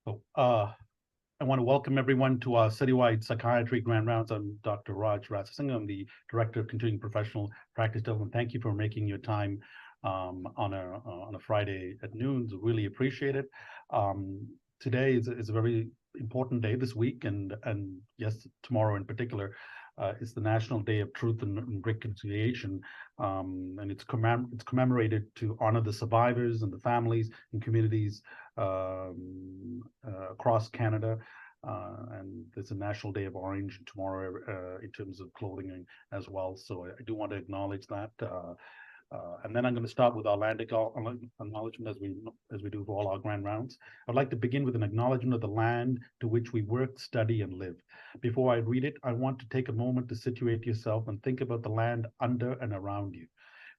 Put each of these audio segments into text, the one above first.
So, I want to welcome everyone to our citywide psychiatry grand rounds. I'm Dr. Raj Rasasinghe. I'm the Director of Continuing Professional Practice Development. Thank you for making your time on a Friday at noon. Really appreciate it. Today is a very important day this week, and yes, tomorrow in particular. It's the National Day of Truth and Reconciliation, and it's commemorated to honor the survivors and the families and communities across Canada. And it's a National Day of Orange tomorrow in terms of clothing as well. So I do want to acknowledge that. And then I'm going to start with our land acknowledgement as we do for all our grand rounds. I'd like to begin with an acknowledgement of the land to which we work, study, and live. Before I read it, I want to take a moment to situate yourself and think about the land under and around you.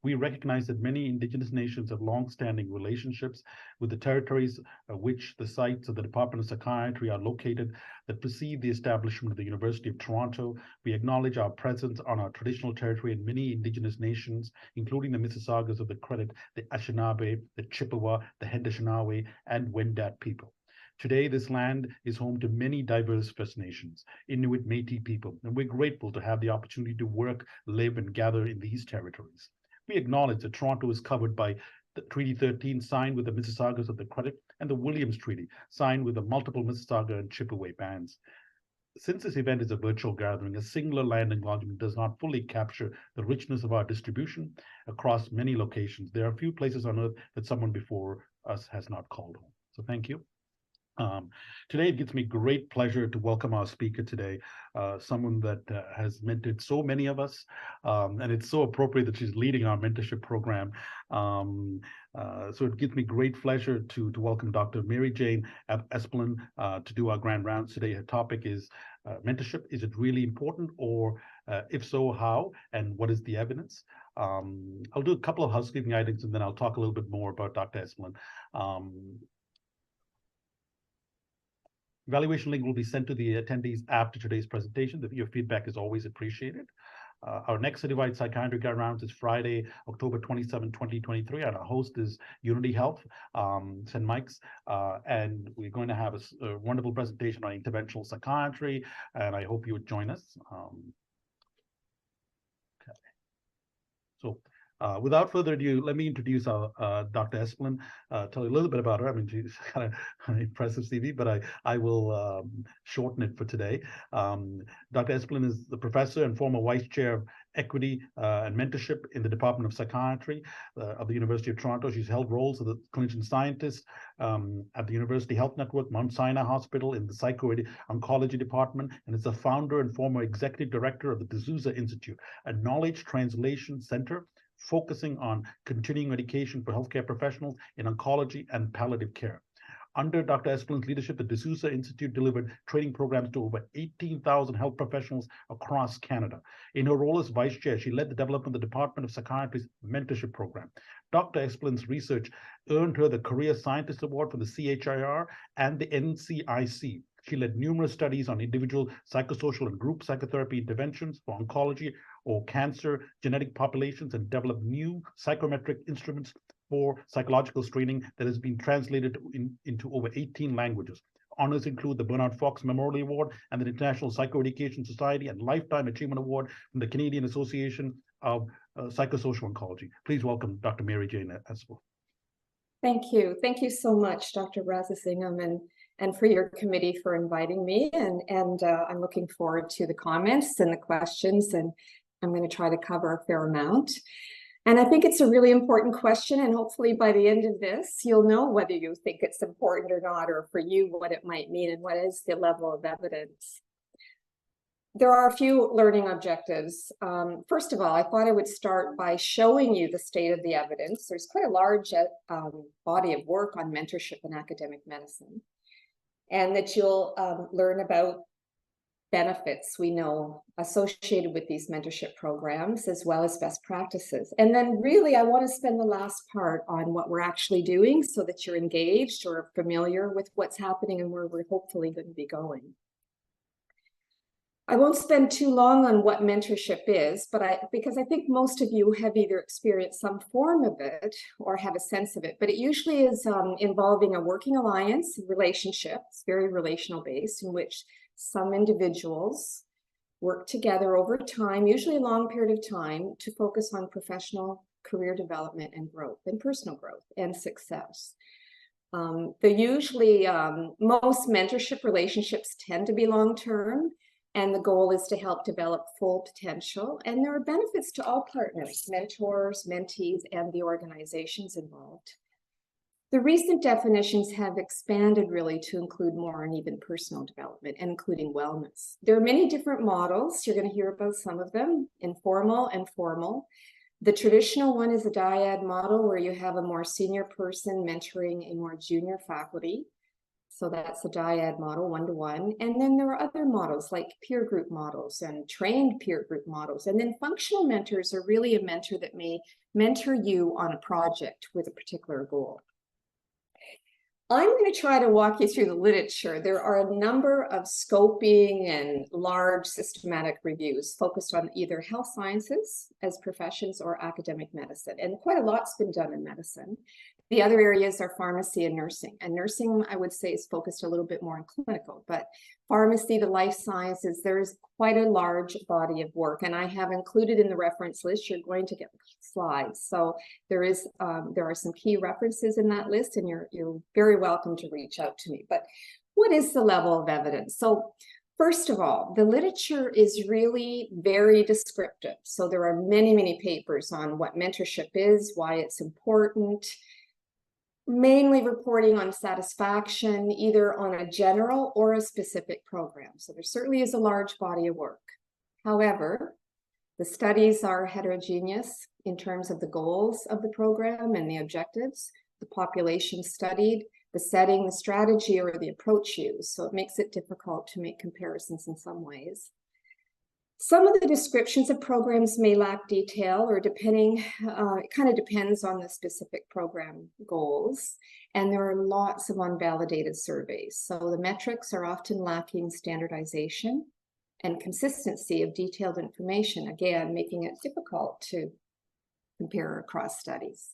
We recognize that many Indigenous nations have long-standing relationships with the territories which the sites of the Department of Psychiatry are located that precede the establishment of the University of Toronto. We acknowledge our presence on our traditional territory in many Indigenous nations, including the Mississaugas of the Credit, the Anishinaabe, the Chippewa, the Haudenosaunee, and Wendat people. Today, this land is home to many diverse First Nations, Inuit, Métis people, and we're grateful to have the opportunity to work, live, and gather in these territories. We acknowledge that Toronto is covered by the Treaty 13 signed with the Mississaugas of the Credit and the Williams Treaty signed with the multiple Mississauga and Chippewa bands. Since this event is a virtual gathering, a singular land acknowledgement does not fully capture the richness of our distribution across many locations. There are few places on earth that someone before us has not called home. So thank you. Today, it gives me great pleasure to welcome our speaker today, someone that has mentored so many of us, and it's so appropriate that she's leading our mentorship program. So it gives me great pleasure to welcome Dr. Mary Jane Esplen to do our grand rounds today. Her topic is mentorship. Is it really important, or if so, how, and what is the evidence? I'll do a couple of housekeeping items, and then I'll talk a little bit more about Dr. Esplen. Evaluation link will be sent to the attendees after today's presentation. Your feedback is always appreciated. Our next citywide psychiatry grand rounds is Friday, October 27, 2023, and our host is Unity Health, St. Mike's, and we're going to have a wonderful presentation on interventional psychiatry, and I hope you would join us. Okay. So, without further ado, let me introduce our Dr. Esplen, tell you a little bit about her. I mean, she's got an impressive CV, but I will shorten it for today. Dr. Esplen is the professor and former vice chair of equity and mentorship in the Department of Psychiatry of the University of Toronto. She's held roles as a clinician scientist at the University Health Network, Mount Sinai Hospital in the Psycho-Oncology Department, and is the founder and former executive director of the D'Souza Institute, a knowledge translation center focusing on continuing education for healthcare professionals in oncology and palliative care. Under Dr. Esplen's leadership, the D'Souza Institute delivered training programs to over 18,000 health professionals across Canada. In her role as vice chair, she led the development of the Department of Psychiatry's mentorship program. Dr. Esplen's research earned her the Career Scientist Award from the CHIR and the NCIC. She led numerous studies on individual psychosocial and group psychotherapy interventions for oncology or cancer genetic populations, and developed new psychometric instruments for psychological screening that has been translated into over 18 languages. Honors include the Bernard Fox Memorial Award and the International Psychoeducation Society and Lifetime Achievement Award from the Canadian Association of Psychosocial Oncology. Please welcome Dr. Mary Jane Esplen. Thank you. Thank you so much, Dr. Rasasinghe, and for your committee for inviting me. And I'm looking forward to the comments and the questions, and I'm going to try to cover a fair amount. And I think it's a really important question, and hopefully by the end of this, you'll know whether you think it's important or not, or for you, what it might mean and what is the level of evidence. There are a few learning objectives. First of all, I thought I would start by showing you the state of the evidence. There's quite a large body of work on mentorship in academic medicine, and that you'll learn about benefits we know associated with these mentorship programs, as well as best practices. And then really, I want to spend the last part on what we're actually doing so that you're engaged or familiar with what's happening and where we're hopefully going to be going. I won't spend too long on what mentorship is, because I think most of you have either experienced some form of it or have a sense of it, but it usually is involving a working alliance relationship. It's very relational based, in which some individuals work together over time, usually a long period of time, to focus on professional career development and growth and personal growth and success. Most mentorship relationships tend to be long-term, and the goal is to help develop full potential. And there are benefits to all partners, mentors, mentees, and the organizations involved. The recent definitions have expanded really to include more and even personal development, including wellness. There are many different models. You're going to hear about some of them, informal and formal. The traditional one is a dyad model where you have a more senior person mentoring a more junior faculty. So that's a dyad model, one-to-one. And then there are other models like peer group models and trained peer group models. And then functional mentors are really a mentor that may mentor you on a project with a particular goal. I'm going to try to walk you through the literature. There are a number of scoping and large systematic reviews focused on either health sciences as professions or academic medicine. And quite a lot's been done in medicine. The other areas are pharmacy and nursing. And nursing, I would say, is focused a little bit more on clinical. But pharmacy, the life sciences, there's quite a large body of work. And I have included in the reference list, you're going to get slides. So there are some key references in that list, and you're very welcome to reach out to me. But what is the level of evidence? So first of all, the literature is really very descriptive. So there are many, many papers on what mentorship is, why it's important, mainly reporting on satisfaction, either on a general or a specific program. So there certainly is a large body of work. However, the studies are heterogeneous in terms of the goals of the program and the objectives, the population studied, the setting, the strategy, or the approach used. So it makes it difficult to make comparisons in some ways. Some of the descriptions of programs may lack detail, or it kind of depends on the specific program goals. And there are lots of unvalidated surveys. So the metrics are often lacking standardization and consistency of detailed information, again, making it difficult to compare across studies.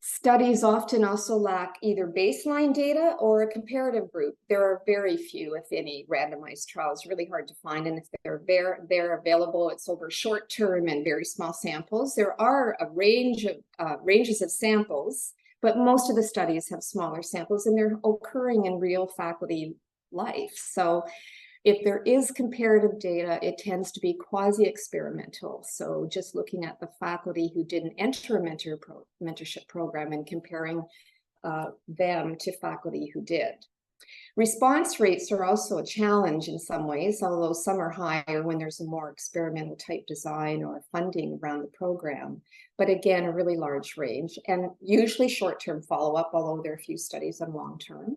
Studies often also lack either baseline data or a comparative group. There are very few, if any, randomized trials, really hard to find. And if they're available, it's over short term and very small samples. There are a ranges of samples, but most of the studies have smaller samples, and they're occurring in real faculty life. So if there is comparative data, it tends to be quasi-experimental. So just looking at the faculty who didn't enter a mentorship program and comparing them to faculty who did. Response rates are also a challenge in some ways, although some are higher when there's a more experimental type design or funding around the program. But again, a really large range, and usually short-term follow-up, although there are a few studies on long-term.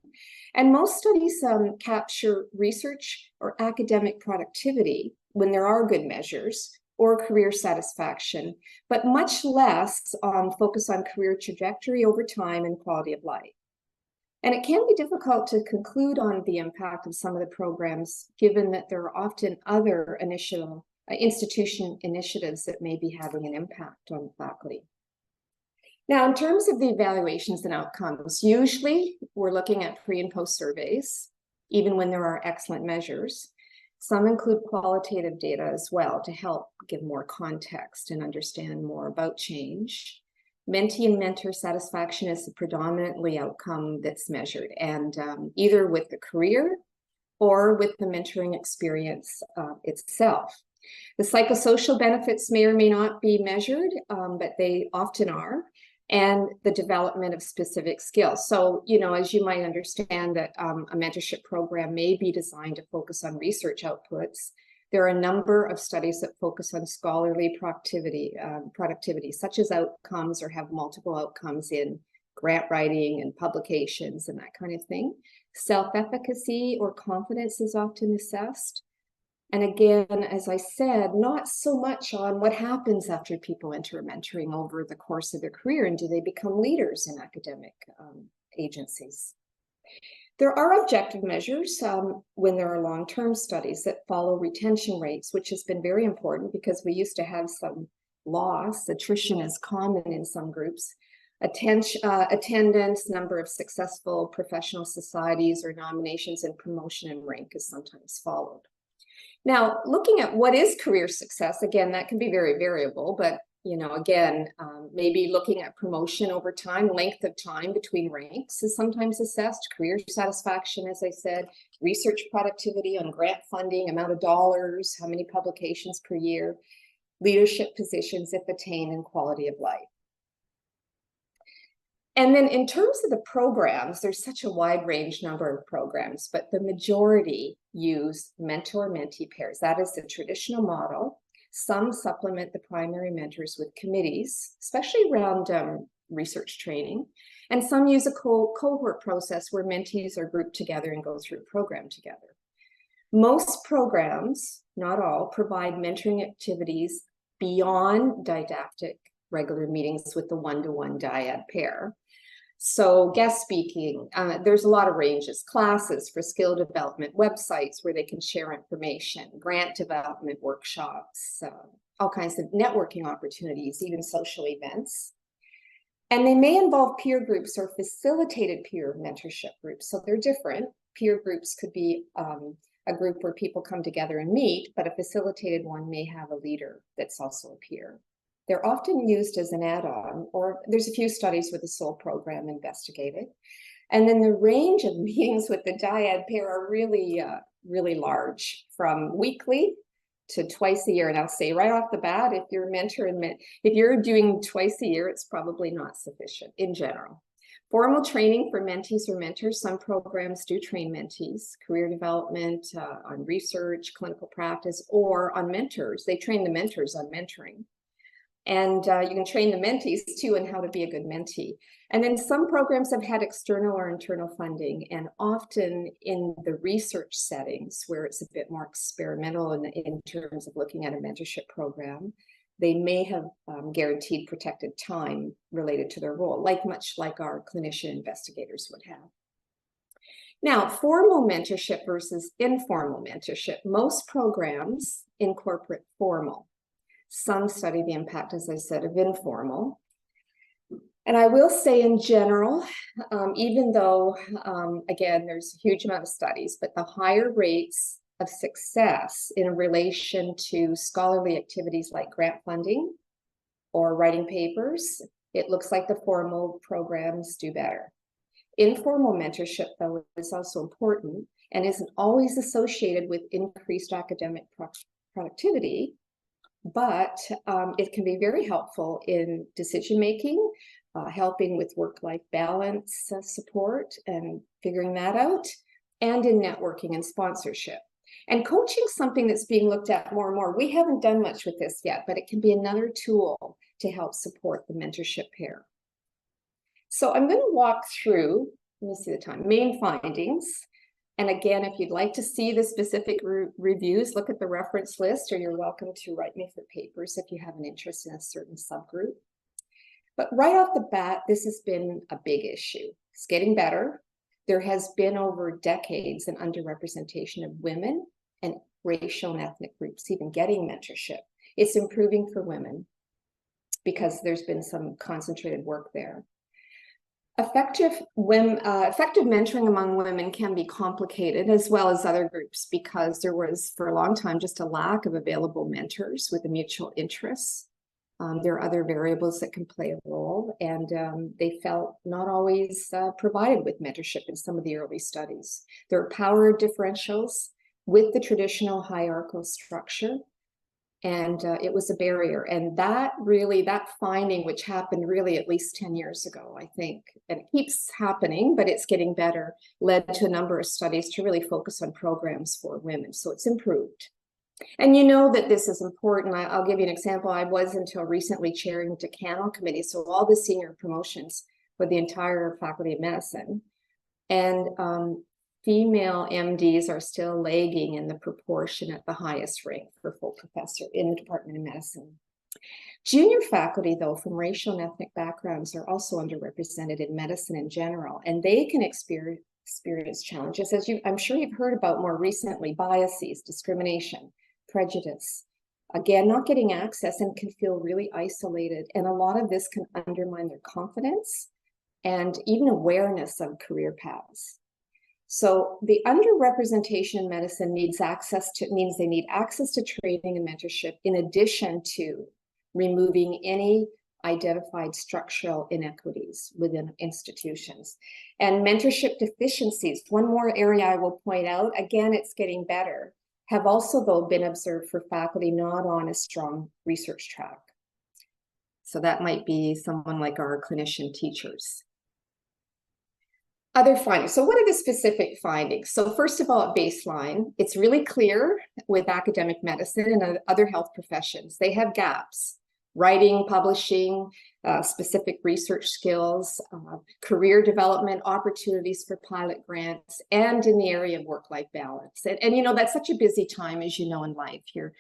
And most studies capture research or academic productivity when there are good measures, or career satisfaction, but much less focus on career trajectory over time and quality of life. And it can be difficult to conclude on the impact of some of the programs, given that there are often other institution initiatives that may be having an impact on faculty. Now, in terms of the evaluations and outcomes, usually we're looking at pre and post surveys, even when there are excellent measures. Some include qualitative data as well to help give more context and understand more about change. Mentee and mentor satisfaction is the predominantly outcome that's measured, and either with the career or with the mentoring experience itself. The psychosocial benefits may or may not be measured, but they often are, and the development of specific skills. So, as you might understand that a mentorship program may be designed to focus on research outputs, there are a number of studies that focus on scholarly productivity, such as outcomes or have multiple outcomes in grant writing and publications and that kind of thing. Self-efficacy or confidence is often assessed. And again, as I said, not so much on what happens after people enter mentoring over the course of their career, and do they become leaders in academic agencies. There are objective measures when there are long-term studies that follow retention rates, which has been very important because we used to have some loss. Attrition is common in some groups. Attendance, number of successful professional societies or nominations, and promotion and rank is sometimes followed. Now, looking at what is career success, again, that can be very variable, but again, maybe looking at promotion over time, length of time between ranks is sometimes assessed, career satisfaction, as I said, research productivity on grant funding, amount of dollars, how many publications per year, leadership positions if attained, and quality of life. And then in terms of the programs, there's such a wide range number of programs, but the majority use mentor-mentee pairs. That is the traditional model. Some supplement the primary mentors with committees, especially around research training. And some use a cohort process where mentees are grouped together and go through a program together. Most programs, not all, provide mentoring activities beyond didactic regular meetings with the one-to-one dyad pair. So guest speaking, there's a lot of ranges, classes for skill development, websites where they can share information, grant development workshops, all kinds of networking opportunities, even social events. And they may involve peer groups or facilitated peer mentorship groups. So they're different. Peer groups could be a group where people come together and meet, but a facilitated one may have a leader that's also a peer. They're often used as an add-on, or there's a few studies with the sole program investigated. And then the range of meetings with the dyad pair are really, really large, from weekly to twice a year. And I'll say right off the bat, if you're if you're doing twice a year, it's probably not sufficient in general. Formal training for mentees or mentors. Some programs do train mentees, career development, on research, clinical practice, or on mentors. They train the mentors on mentoring. And you can train the mentees too on how to be a good mentee. And then some programs have had external or internal funding, and often in the research settings where it's a bit more experimental in terms of looking at a mentorship program, they may have guaranteed protected time related to their role, much like our clinician investigators would have. Now, formal mentorship versus informal mentorship. Most programs incorporate formal. Some study the impact, as I said, of informal. And I will say in general, even though, again, there's a huge amount of studies, but the higher rates of success in relation to scholarly activities like grant funding or writing papers, it looks like the formal programs do better. Informal mentorship, though, is also important and isn't always associated with increased academic productivity. But it can be very helpful in decision-making, helping with work-life balance support and figuring that out, and in networking and sponsorship. And coaching is something that's being looked at more and more. We haven't done much with this yet, but it can be another tool to help support the mentorship pair. So I'm going to walk through, let me see the time, main findings. And again, if you'd like to see the specific reviews, look at the reference list, or you're welcome to write me for papers if you have an interest in a certain subgroup. But right off the bat, this has been a big issue. It's getting better. There has been over decades an underrepresentation of women and racial and ethnic groups even getting mentorship. It's improving for women because there's been some concentrated work there. Effective mentoring among women can be complicated, as well as other groups, because there was for a long time just a lack of available mentors with a mutual interest. There are other variables that can play a role, and they felt not always provided with mentorship in some of the early studies. There are power differentials with the traditional hierarchical structure, and it was a barrier. And that finding, which happened really at least 10 years ago, I think, and it keeps happening, but it's getting better, led to a number of studies to really focus on programs for women. So it's improved. And you know that this is important. I'll give you an example. I was until recently chairing the decanal committee, so all the senior promotions for the entire Faculty of Medicine. And female MDs are still lagging in the proportion at the highest rank for full professor in the Department of Medicine. Junior faculty, though, from racial and ethnic backgrounds are also underrepresented in medicine in general, and they can experience experience challenges, as I'm sure you've heard about more recently, biases, discrimination, prejudice. Again, not getting access and can feel really isolated. And a lot of this can undermine their confidence and even awareness of career paths. So the underrepresentation in medicine means they need access to training and mentorship in addition to removing any identified structural inequities within institutions. And mentorship deficiencies, one more area I will point out, again, it's getting better, have also though been observed for faculty not on a strong research track. So that might be someone like our clinician teachers. Other findings. So what are the specific findings? So first of all, at baseline, it's really clear with academic medicine and other health professions, they have gaps. Writing, publishing, specific research skills, career development, opportunities for pilot grants, and in the area of work-life balance. And you know, that's such a busy time, as you know, in life. You're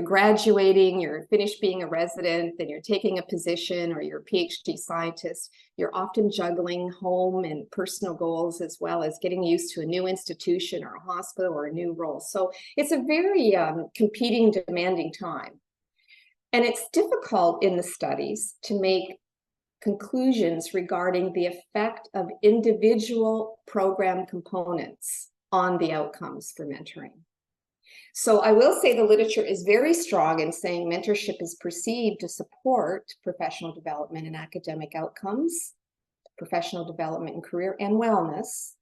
graduating, you're finished being a resident, then you're taking a position, or you're a PhD scientist. You're often juggling home and personal goals, as well as getting used to a new institution or a hospital or a new role. So it's a very competing, demanding time. And it's difficult in the studies to make conclusions regarding the effect of individual program components on the outcomes for mentoring. So I will say the literature is very strong in saying mentorship is perceived to support professional development and academic outcomes, professional development and career and wellness.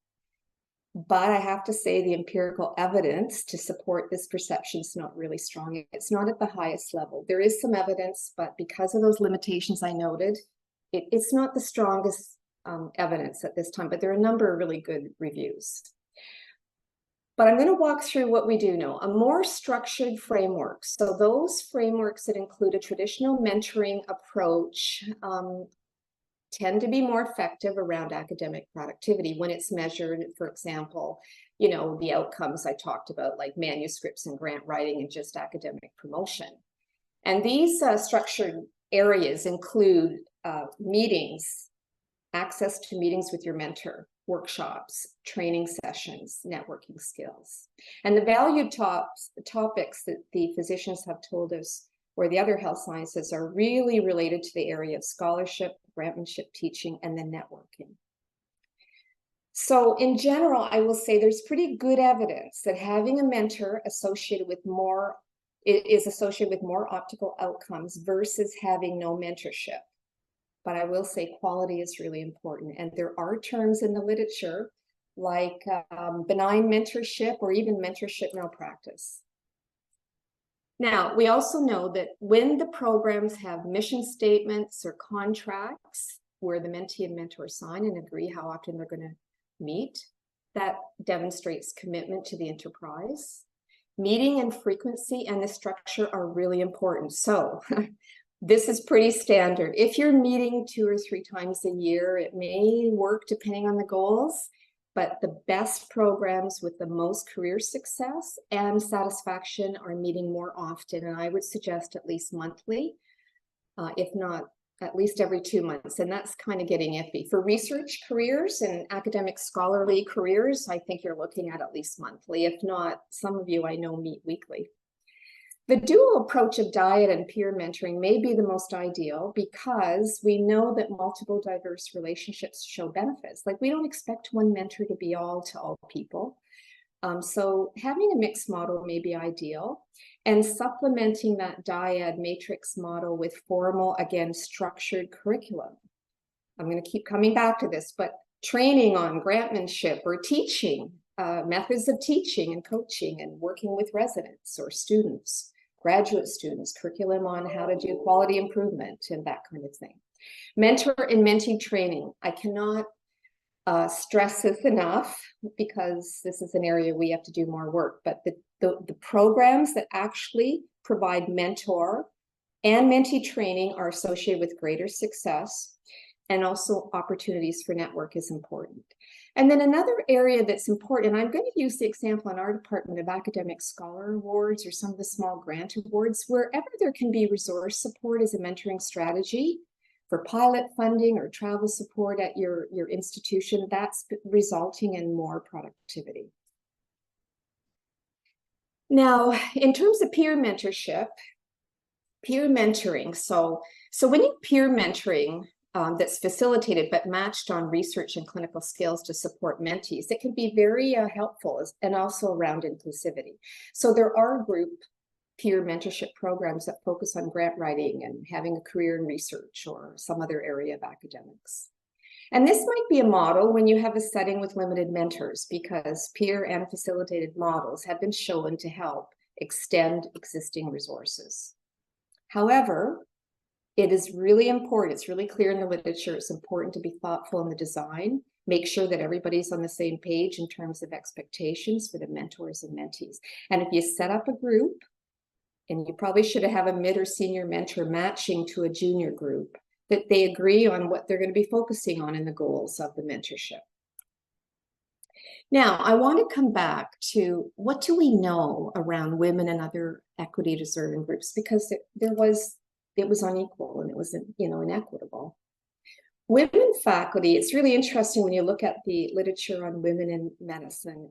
But I have to say the empirical evidence to support this perception is not really strong. It's not at the highest level. There is some evidence, but because of those limitations I noted, it's not the strongest evidence at this time, but there are a number of really good reviews. But I'm going to walk through what we do know, a more structured framework. So those frameworks that include a traditional mentoring approach tend to be more effective around academic productivity when it's measured, for example, you know, the outcomes I talked about, like manuscripts and grant writing and just academic promotion. And these structured areas include meetings, access to meetings with your mentor, workshops, training sessions, networking skills. And the valued topics that the physicians have told us, or the other health sciences, are really related to the area of scholarship, grantmanship, teaching, and then networking. So in general, I will say there's pretty good evidence that having a mentor is associated with more optimal outcomes versus having no mentorship. But I will say quality is really important. And there are terms in the literature like benign mentorship or even mentorship malpractice. Now, we also know that when the programs have mission statements or contracts where the mentee and mentor sign and agree how often they're going to meet, that demonstrates commitment to the enterprise. Meeting and frequency and the structure are really important. So this is pretty standard. If you're meeting 2 or 3 times a year, it may work depending on the goals, but the best programs with the most career success and satisfaction are meeting more often. And I would suggest at least monthly, if not at least every 2 months. And that's kind of getting iffy. For research careers and academic scholarly careers, I think you're looking at least monthly. If not, some of you I know meet weekly. The dual approach of diet and peer mentoring may be the most ideal because we know that multiple diverse relationships show benefits. Like, we don't expect one mentor to be all to all people. So having a mixed model may be ideal, and supplementing that dyad matrix model with formal, again, structured curriculum. I'm going to keep coming back to this, but training on grantmanship or teaching, methods of teaching and coaching and working with residents or students, graduate students, curriculum on how to do quality improvement and that kind of thing. Mentor and mentee training. I cannot stress this enough because this is an area we have to do more work, but the programs that actually provide mentor and mentee training are associated with greater success, and also opportunities for network is important. And then another area that's important, and I'm going to use the example in our Department of Academic Scholar Awards or some of the small grant awards, wherever there can be resource support as a mentoring strategy for pilot funding or travel support at your institution, that's resulting in more productivity. Now, in terms of peer mentorship, peer mentoring. So when you peer mentoring that's facilitated but matched on research and clinical skills to support mentees, it can be very helpful, and also around inclusivity. So there are group peer mentorship programs that focus on grant writing and having a career in research or some other area of academics. And this might be a model when you have a setting with limited mentors, because peer and facilitated models have been shown to help extend existing resources. However, it is really important, it's really clear in the literature, it's important to be thoughtful in the design, make sure that everybody's on the same page in terms of expectations for the mentors and mentees. And if you set up a group, and you probably should have a mid or senior mentor matching to a junior group, that they agree on what they're going to be focusing on in the goals of the mentorship. Now, I want to come back to what do we know around women and other equity deserving groups, because it was unequal and it was, inequitable. Women faculty, it's really interesting when you look at the literature on women in medicine.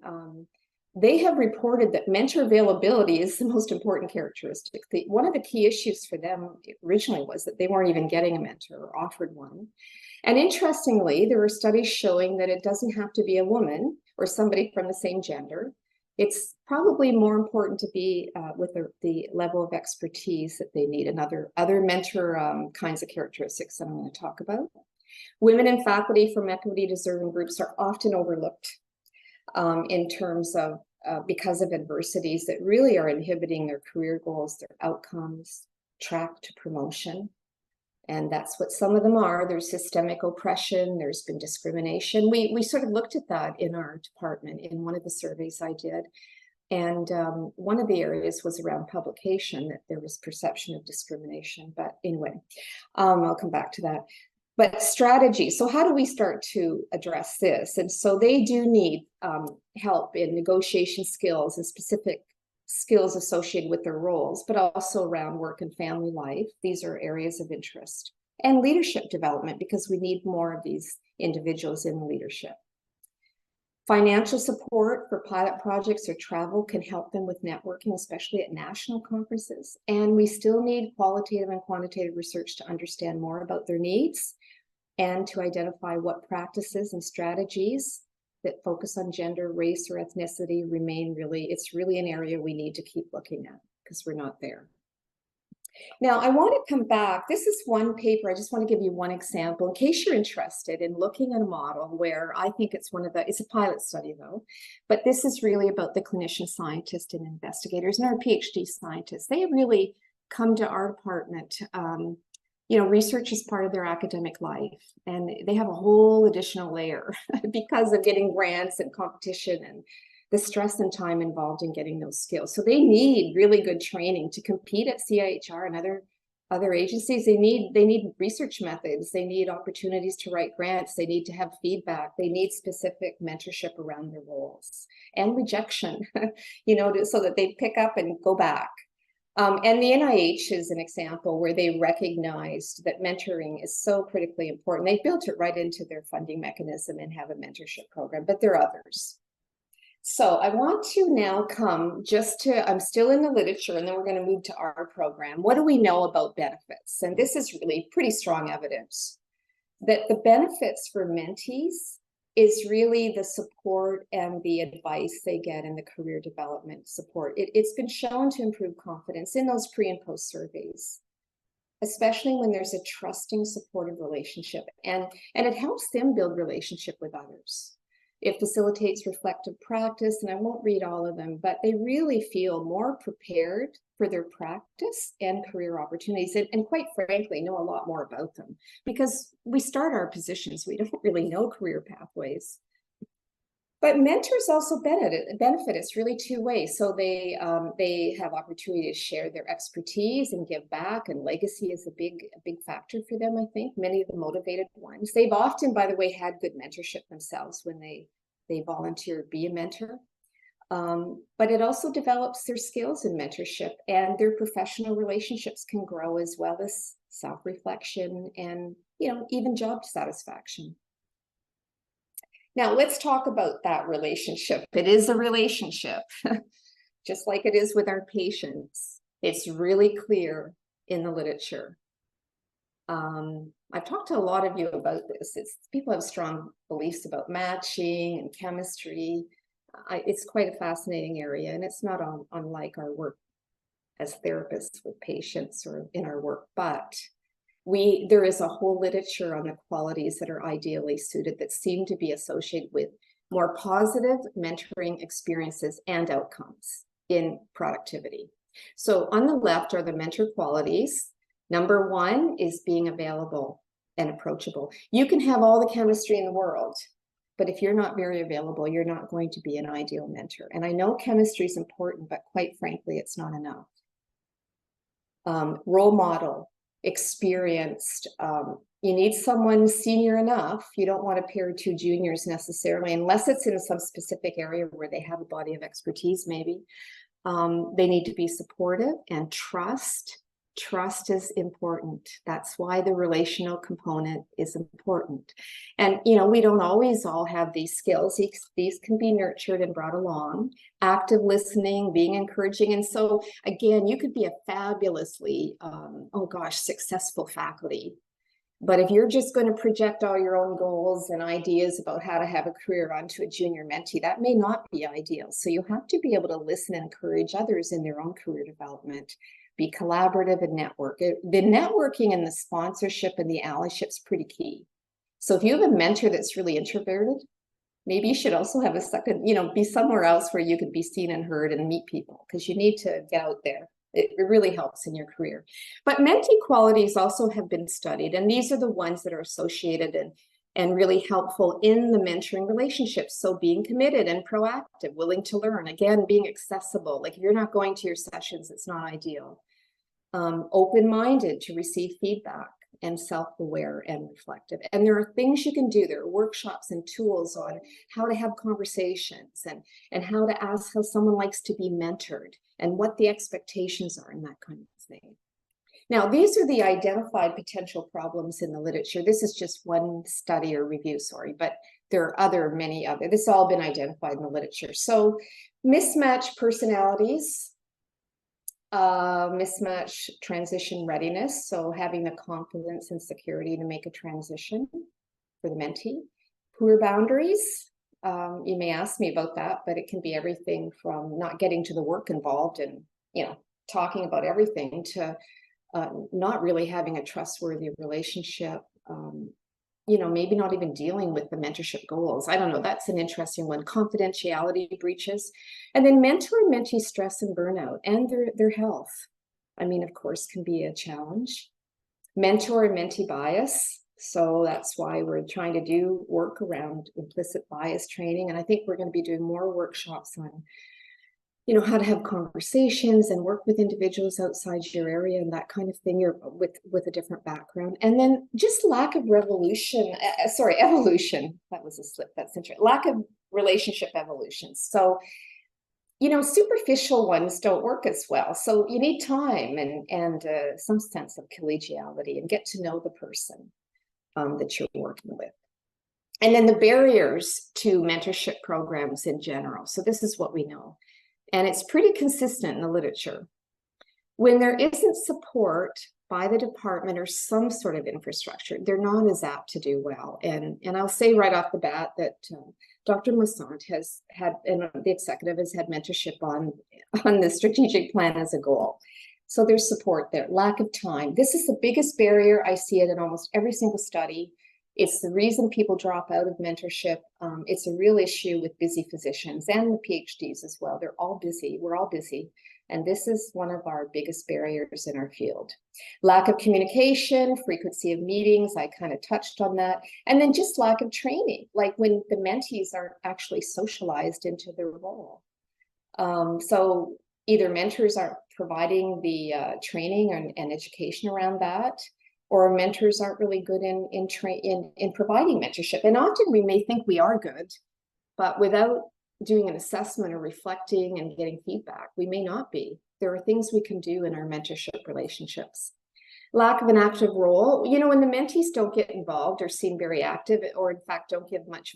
They have reported that mentor availability is the most important characteristic. One of the key issues for them originally was that they weren't even getting a mentor or offered one. And interestingly, there were studies showing that it doesn't have to be a woman or somebody from the same gender. It's probably more important to be with the level of expertise that they need, and other mentor kinds of characteristics that I'm going to talk about. Women in faculty from equity deserving groups are often overlooked in terms of because of adversities that really are inhibiting their career goals, their outcomes, track to promotion. And that's what some of them are. There's systemic oppression, there's been discrimination. We sort of looked at that in our department in one of the surveys I did. And one of the areas was around publication, that there was perception of discrimination. But anyway, I'll come back to that. But strategy, so how do we start to address this? And so they do need help in negotiation skills and specific skills associated with their roles, but also around work and family life. These are areas of interest. And leadership development, because we need more of these individuals in leadership. Financial support for pilot projects or travel can help them with networking, especially at national conferences. And we still need qualitative and quantitative research to understand more about their needs and to identify what practices and strategies that focus on gender, race, or ethnicity remain it's really an area we need to keep looking at, because we're not there. Now, I want to come back. This is one paper. I just want to give you one example in case you're interested in looking at a model where I think it's it's a pilot study though, but this is really about the clinician scientists and investigators and our PhD scientists. They really come to our department. Research is part of their academic life, and they have a whole additional layer because of getting grants and competition and the stress and time involved in getting those skills. So they need really good training to compete at CIHR and other agencies. They need research methods. They need opportunities to write grants. They need to have feedback. They need specific mentorship around their roles and rejection, so that they pick up and go back. And the NIH is an example where they recognized that mentoring is so critically important. They built it right into their funding mechanism and have a mentorship program, but there are others. So I want to now come I'm still in the literature, and then we're going to move to our program. What do we know about benefits? And this is really pretty strong evidence that the benefits for mentees is really the support and the advice they get in the career development support. It's been shown to improve confidence in those pre and post surveys, especially when there's a trusting, supportive relationship. And it helps them build relationship with others. It facilitates reflective practice, and I won't read all of them, but they really feel more prepared for their practice and career opportunities, and quite frankly, know a lot more about them, because we start our positions, we don't really know career pathways. But mentors also benefit. It's really two ways. So they have opportunity to share their expertise and give back, and legacy is a big factor for them, I think. Many of the motivated ones. They've often, by the way, had good mentorship themselves when they volunteer be a mentor. But it also develops their skills in mentorship, and their professional relationships can grow, as well as self-reflection and even job satisfaction. Now, let's talk about that relationship. It is a relationship, just like it is with our patients. It's really clear in the literature. I've talked to a lot of you about this. People have strong beliefs about matching and chemistry. It's quite a fascinating area, and it's not unlike our work as therapists with patients or in our work, but there is a whole literature on the qualities that are ideally suited that seem to be associated with more positive mentoring experiences and outcomes in productivity. So on the left are the mentor qualities. Number one is being available and approachable. You can have all the chemistry in the world, but if you're not very available, you're not going to be an ideal mentor. And I know chemistry is important, but quite frankly, it's not enough. Role model, experienced. You need someone senior enough. You don't want to pair two juniors necessarily, unless it's in some specific area where they have a body of expertise, maybe. They need to be supportive and trust. Trust is important. That's why the relational component is important. And, we don't always all have these skills. These can be nurtured and brought along. Active listening, being encouraging. And so, again, you could be a fabulously, successful faculty. But if you're just going to project all your own goals and ideas about how to have a career onto a junior mentee, that may not be ideal. So you have to be able to listen and encourage others in their own career development. Be collaborative and network. The networking and the sponsorship and the allyship is pretty key. So if you have a mentor that's really introverted, maybe you should also have a second, be somewhere else where you could be seen and heard and meet people, because you need to get out there. It really helps in your career. But mentee qualities also have been studied, and these are the ones that are associated and really helpful in the mentoring relationships. So being committed and proactive, willing to learn, again, being accessible. Like if you're not going to your sessions, it's not ideal. Open-minded to receive feedback and self-aware and reflective. And there are things you can do. There are workshops and tools on how to have conversations and how to ask how someone likes to be mentored and what the expectations are and that kind of thing. Now, these are the identified potential problems in the literature. This is just one study or review, but there are many other. This has all been identified in the literature. So mismatched personalities, mismatch transition readiness. So having the confidence and security to make a transition for the mentee. Poor boundaries. You may ask me about that, but it can be everything from not getting to the work involved and, talking about everything to not really having a trustworthy relationship, maybe not even dealing with the mentorship goals. I don't know. That's an interesting one. Confidentiality breaches. And then mentor and mentee stress and burnout and their health. Of course, can be a challenge. Mentor and mentee bias. So that's why we're trying to do work around implicit bias training. And I think we're going to be doing more workshops on how to have conversations and work with individuals outside your area and that kind of thing, with a different background. And then just lack of evolution. That was a slip. That's interesting. Lack of relationship evolution. So, superficial ones don't work as well. So you need time and some sense of collegiality and get to know the person that you're working with. And then the barriers to mentorship programs in general. So this is what we know. And it's pretty consistent in the literature. When there isn't support by the department or some sort of infrastructure, they're not as apt to do well. And I'll say right off the bat that Dr. Moussant has had, and the executive has had mentorship on the strategic plan as a goal. So there's support there. Lack of time. This is the biggest barrier. I see it in almost every single study. It's the reason people drop out of mentorship. It's a real issue with busy physicians and the PhDs as well. They're all busy. We're all busy. And this is one of our biggest barriers in our field. Lack of communication, frequency of meetings. I kind of touched on that. And then just lack of training, like when the mentees aren't actually socialized into their role. So either mentors aren't providing the training and education around that, or mentors aren't really good in providing mentorship. And often we may think we are good, but without doing an assessment or reflecting and getting feedback, we may not be. There are things we can do in our mentorship relationships. Lack of an active role. You know, when the mentees don't get involved or seem very active, or in fact don't give much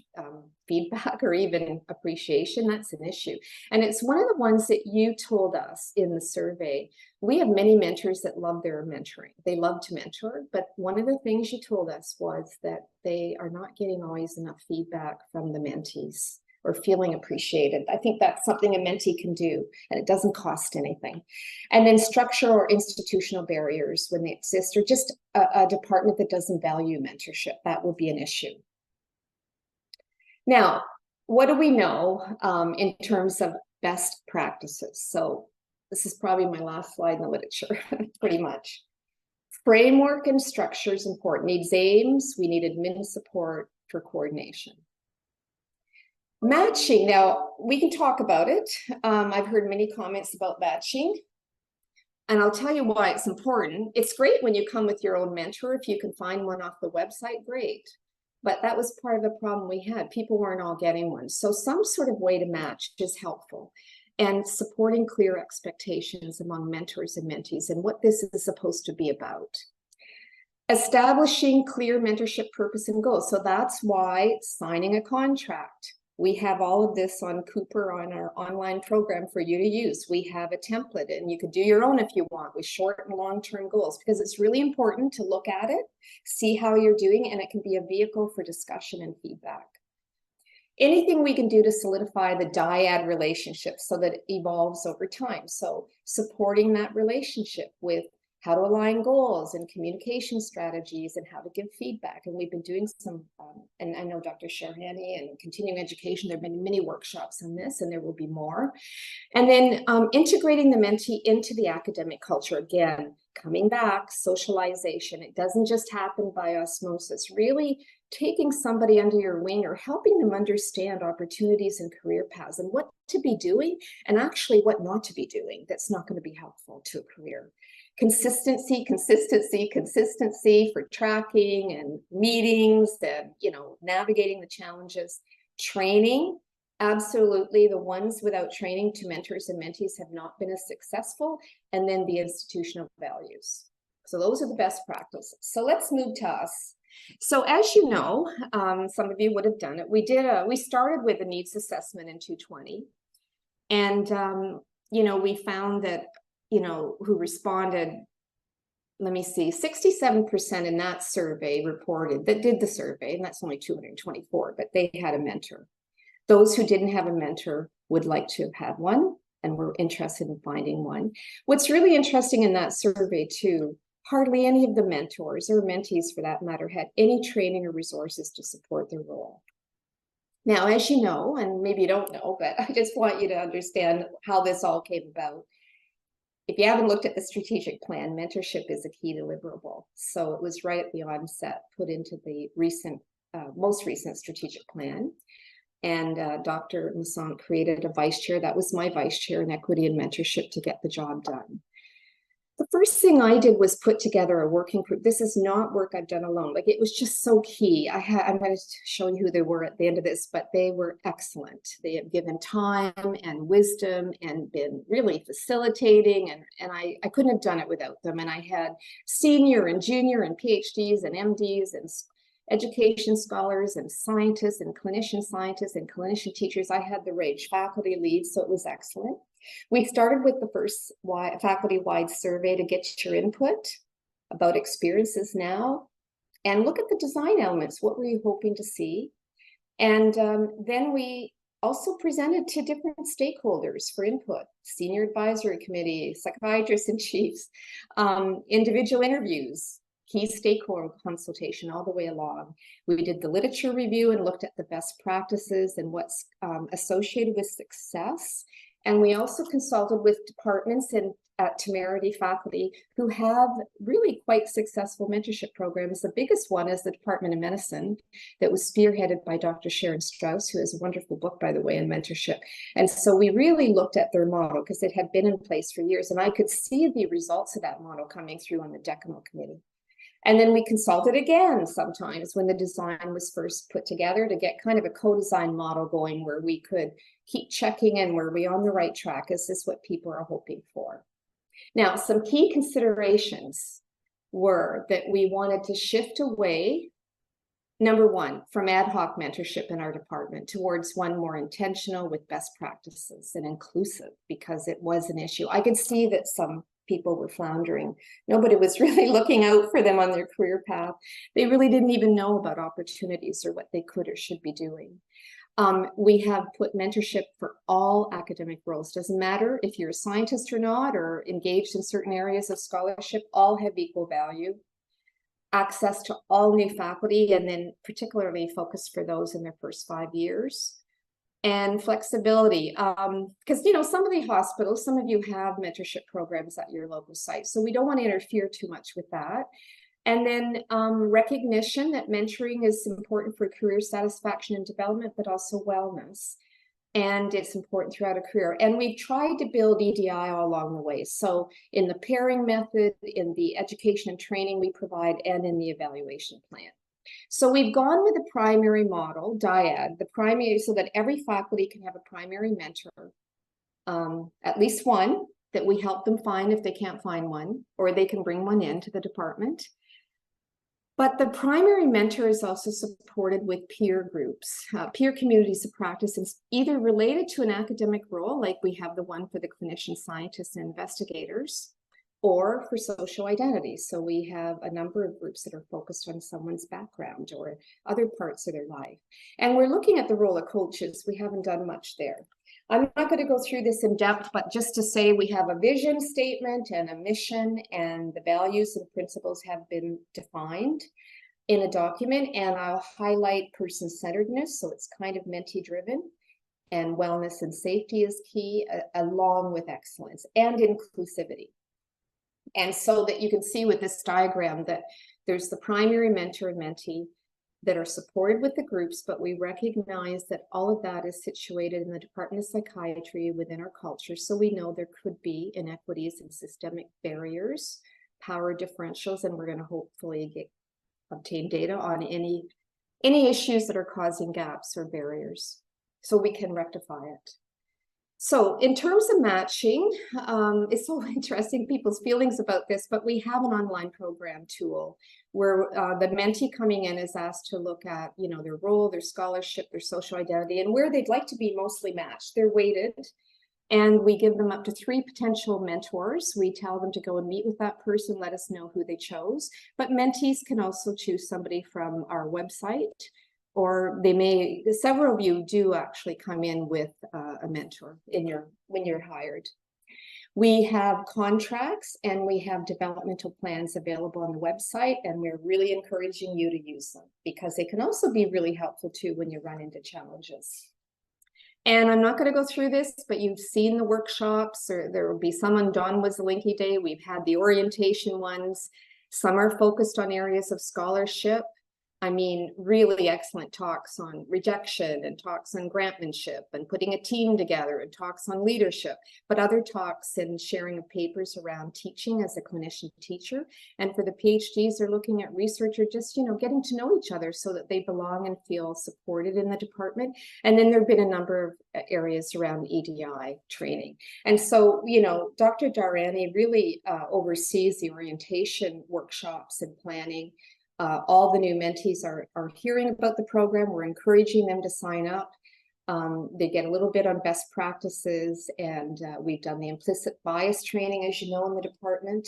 feedback or even appreciation, that's an issue. And it's one of the ones that you told us in the survey. We have many mentors that love their mentoring. They love to mentor, but one of the things you told us was that they are not getting always enough feedback from the mentees or feeling appreciated. I think that's something a mentee can do, and it doesn't cost anything. And then structural or institutional barriers when they exist, or just a department that doesn't value mentorship, that would be an issue. Now, what do we know in terms of best practices? So this is probably my last slide in the literature, pretty much. Framework and structure is important. Needs aims, we need admin support for coordination. Matching, now we can talk about it. I've heard many comments about matching, and I'll tell you why it's important. It's great when you come with your own mentor. If you can find one off the website, great. But that was part of the problem we had. People weren't all getting one. So some sort of way to match is helpful. And supporting clear expectations among mentors and mentees and what this is supposed to be about. Establishing clear mentorship purpose and goals. So that's why signing a contract. We have all of this on Cooper on our online program for you to use. We have a template, and you could do your own if you want, with short and long-term goals, because it's really important to look at it, see how you're doing, and it can be a vehicle for discussion and feedback. Anything we can do to solidify the dyad relationship so that it evolves over time. So supporting that relationship with how to align goals and communication strategies and how to give feedback. And we've been doing some, and I know Dr. Sharhani and continuing education, there have been many workshops on this, and there will be more. And then integrating the mentee into the academic culture. Again, coming back, socialization. It doesn't just happen by osmosis. Really taking somebody under your wing or helping them understand opportunities and career paths and what to be doing and actually what not to be doing that's not going to be helpful to a career. Consistency for tracking and meetings and, you know, navigating the challenges. Training, absolutely. The ones without training to mentors and mentees have not been as successful. And then the institutional values. So those are the best practices. So let's move to us. So as you know, some of you would have done it. We started with a needs assessment in 2020. And, you know, we found that, you know, who responded, let me see, 67% in that survey reported, that did the survey, and that's only 224, but they had a mentor. Those who didn't have a mentor would like to have had one and were interested in finding one. What's really interesting in that survey too, hardly any of the mentors or mentees for that matter had any training or resources to support their role. Now, as you know, and maybe you don't know, but I just want you to understand how this all came about. If you haven't looked at the strategic plan, mentorship is a key deliverable. So it was right at the onset put into the most recent strategic plan. And Dr. Masson created a vice chair. That was my vice chair in equity and mentorship to get the job done. The first thing I did was put together a working group. This is not work I've done alone. Like, it was just so key. I'm going to show you who they were at the end of this, but they were excellent. They have given time and wisdom and been really facilitating. And I couldn't have done it without them. And I had senior and junior and PhDs and MDs and education scholars and scientists and clinician teachers. I had the range, faculty leads, so it was excellent. We started with the first faculty-wide survey to get your input about experiences now and look at the design elements. What were you hoping to see? And then we also presented to different stakeholders for input, senior advisory committee, psychiatrists and chiefs, individual interviews, key stakeholder consultation all the way along. We did the literature review and looked at the best practices and what's associated with success. And we also consulted with departments and temerity faculty who have really quite successful mentorship programs. The biggest one is the Department of Medicine that was spearheaded by Dr. Sharon Strauss, who has a wonderful book, by the way, on mentorship. And so we really looked at their model because it had been in place for years. And I could see the results of that model coming through on the decanal committee. And then we consulted again sometimes when the design was first put together to get kind of a co-design model going where we could keep checking in, were we on the right track? Is this what people are hoping for? Now, some key considerations. were that we wanted to shift away, number one, from ad hoc mentorship in our department towards one more intentional with best practices and inclusive, because it was an issue. I could see that some people were floundering. Nobody was really looking out for them on their career path. They really didn't even know about opportunities or what they could or should be doing. We have put mentorship for all academic roles. Doesn't matter if you're a scientist or not, or engaged in certain areas of scholarship, all have equal value. Access to all new faculty, and then particularly focused for those in their first 5 years. And flexibility, because, you know, some of the hospitals, some of you have mentorship programs at your local site, so we don't want to interfere too much with that. And then recognition that mentoring is important for career satisfaction and development, but also wellness. And it's important throughout a career. And we've tried to build EDI all along the way. So in the pairing method, in the education and training we provide, and in the evaluation plan. So we've gone with the primary model, dyad, the primary, so that every faculty can have a primary mentor, at least one that we help them find if they can't find one, or they can bring one into the department. But the primary mentor is also supported with peer groups, peer communities of practice, and either related to an academic role, like we have the one for the clinician scientists and investigators, or for social identity. So we have a number of groups that are focused on someone's background or other parts of their life. And we're looking at the role of coaches. We haven't done much there. I'm not going to go through this in depth, but just to say we have a vision statement and a mission, and the values and principles have been defined in a document, and I'll highlight person-centeredness, so it's kind of mentee-driven, and wellness and safety is key, along with excellence and inclusivity. And so that you can see with this diagram that there's the primary mentor and mentee that are supported with the groups, but we recognize that all of that is situated in the Department of Psychiatry within our culture. So we know there could be inequities and systemic barriers, power differentials, and we're going to hopefully obtain data on any issues that are causing gaps or barriers, so we can rectify it. So in terms of matching, it's so interesting people's feelings about this, but we have an online program tool where the mentee coming in is asked to look at, you know, their role, their scholarship, their social identity, and where they'd like to be mostly matched. They're weighted, and we give them up to 3 potential mentors. We tell them to go and meet with that person, let us know who they chose. But mentees can also choose somebody from our website, or they may, several of you do actually come in with a mentor when you're hired. We have contracts and we have developmental plans available on the website, and we're really encouraging you to use them because they can also be really helpful too when you run into challenges. And I'm not going to go through this, but you've seen the workshops, or there will be some on Dawn Was a Linky Day. We've had the orientation ones. Some are focused on areas of scholarship. I mean, really excellent talks on rejection, and talks on grantmanship and putting a team together, and talks on leadership, but other talks and sharing of papers around teaching as a clinician teacher. And for the PhDs, they're looking at research, or just, you know, getting to know each other so that they belong and feel supported in the department. And then there've been a number of areas around EDI training. And so, you know, Dr. Darani really oversees the orientation workshops and planning. All the new mentees are hearing about the program. We're encouraging them to sign up. They get a little bit on best practices, and we've done the implicit bias training, as you know, in the department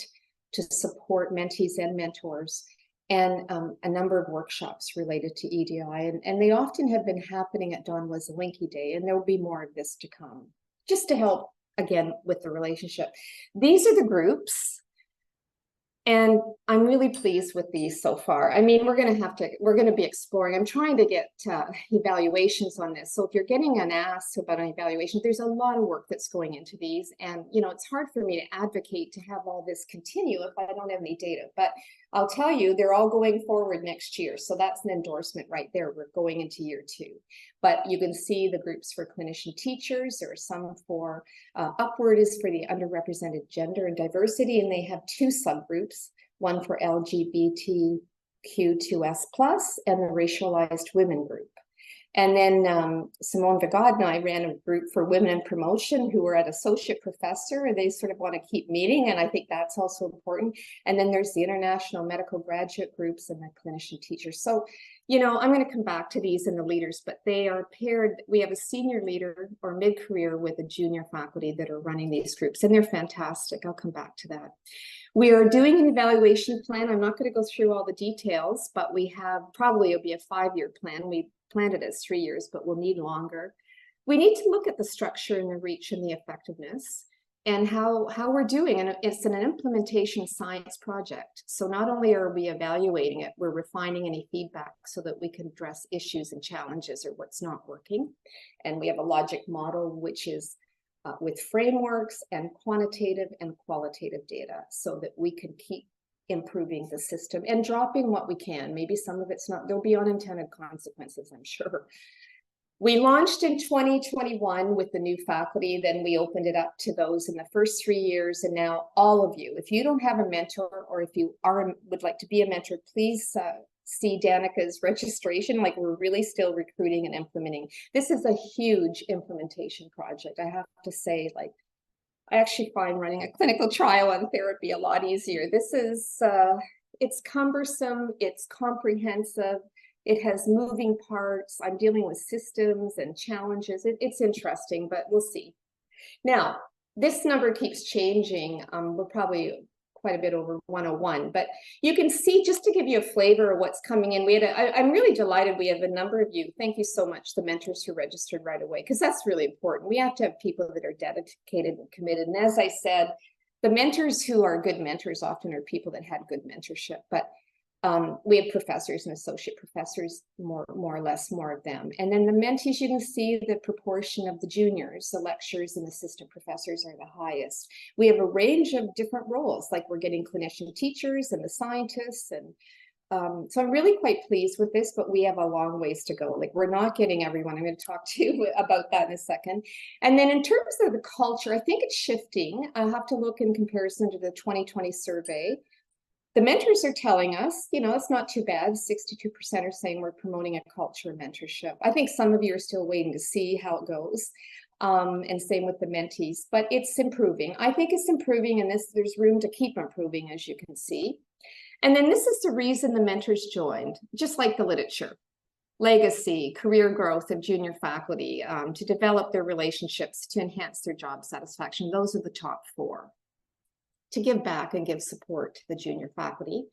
to support mentees and mentors, and a number of workshops related to EDI. And they often have been happening at Dawn Was a Linky Day, and there will be more of this to come, just to help, again, with the relationship. These are the groups. And I'm really pleased with these so far. I mean, we're going to be exploring. I'm trying to get evaluations on this. So if you're getting an ask about an evaluation, there's a lot of work that's going into these. And, you know, it's hard for me to advocate to have all this continue if I don't have any data. But I'll tell you, they're all going forward next year. So that's an endorsement right there. We're going into year 2. But you can see the groups for clinician teachers. There are some for upward is for the underrepresented gender and diversity. And they have 2 subgroups, one for LGBTQ2S+, and the racialized women group. And then Simone Vigad and I ran a group for women in promotion who were at associate professor, and they sort of want to keep meeting. And I think that's also important. And then there's the international medical graduate groups and the clinician teachers. So, you know, I'm going to come back to these and the leaders, but they are paired. We have a senior leader or mid-career with a junior faculty that are running these groups, and they're fantastic. I'll come back to that. We are doing an evaluation plan. I'm not going to go through all the details, but we have probably it'll be a 5-year plan. We planned it as 3 years, but we'll need longer. We need to look at the structure and the reach and the effectiveness and how we're doing. And it's an implementation science project. So not only are we evaluating it, we're refining any feedback so that we can address issues and challenges or what's not working. And we have a logic model, which is with frameworks and quantitative and qualitative data so that we can keep improving the system and dropping what we can. Maybe some of it's not, there'll be unintended consequences, I'm sure. We launched in 2021 with the new faculty, then we opened it up to those in the first 3 years. And now all of you, if you don't have a mentor or if you would like to be a mentor, please see Danica's registration. Like, we're really still recruiting and implementing. This is a huge implementation project. I have to say, like, I actually find running a clinical trial on therapy a lot easier. This is, it's cumbersome, it's comprehensive, it has moving parts. I'm dealing with systems and challenges. It's interesting, but we'll see. Now, this number keeps changing. We're probably quite a bit over 101, but you can see, just to give you a flavor of what's coming in, I'm really delighted we have a number of you. Thank you so much, the mentors who registered right away, because that's really important. We have to have people that are dedicated and committed. And as I said, the mentors who are good mentors often are people that had good mentorship, but we have professors and associate professors, more or less more of them. And then the mentees, you can see the proportion of the juniors, the lecturers and assistant professors are the highest. We have a range of different roles, like we're getting clinician teachers and the scientists. And so I'm really quite pleased with this, but we have a long ways to go. Like, we're not getting everyone. I'm going to talk to you about that in a second. And then in terms of the culture, I think it's shifting. I'll have to look in comparison to the 2020 survey. The mentors are telling us, you know, it's not too bad. 62% are saying we're promoting a culture of mentorship. I think some of you are still waiting to see how it goes. And same with the mentees, but it's improving. I think it's improving, and there's room to keep improving, as you can see. And then this is the reason the mentors joined, just like the literature. Legacy, career growth of junior faculty, to develop their relationships, to enhance their job satisfaction. Those are the top 4. To give back and give support to the junior faculty.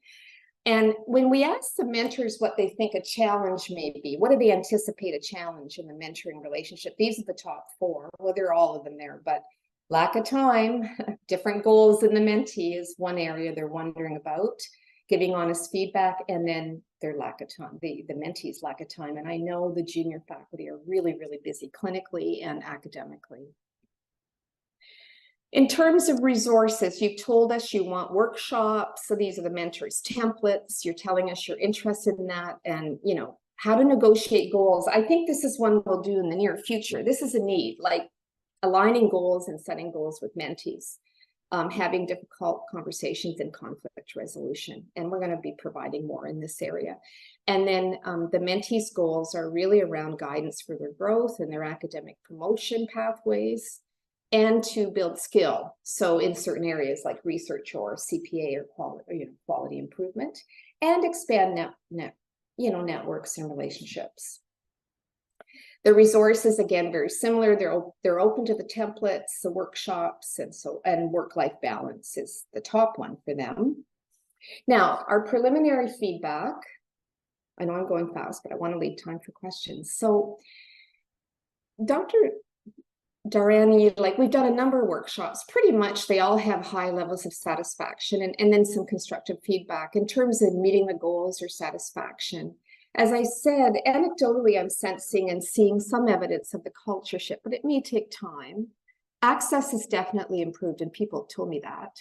And when we ask the mentors what they think a challenge may be, what do they anticipate a challenge in the mentoring relationship? These are the top 4. Well, there are all of them there, but lack of time, different goals in the mentee is one area they're wondering about, giving honest feedback, and then their lack of time, the mentees' lack of time. And I know the junior faculty are really, really busy clinically and academically. In terms of resources, you've told us you want workshops. So these are the mentors' templates. You're telling us you're interested in that, and, you know, how to negotiate goals. I think this is one we'll do in the near future. This is a need, like aligning goals and setting goals with mentees, having difficult conversations and conflict resolution. And we're going to be providing more in this area. And then the mentees' goals are really around guidance for their growth and their academic promotion pathways, and to build skill. So in certain areas like research or CPA or quality improvement, and expand networks and relationships. The resources, again, very similar. They're open to the templates, the workshops, and work-life balance is the top one for them. Now, our preliminary feedback, I know I'm going fast, but I want to leave time for questions. So Dr. Darani, like, we've done a number of workshops. Pretty much they all have high levels of satisfaction and then some constructive feedback in terms of meeting the goals or satisfaction. As I said, anecdotally, I'm sensing and seeing some evidence of the culture shift, but it may take time. Access is definitely improved, and people have told me that.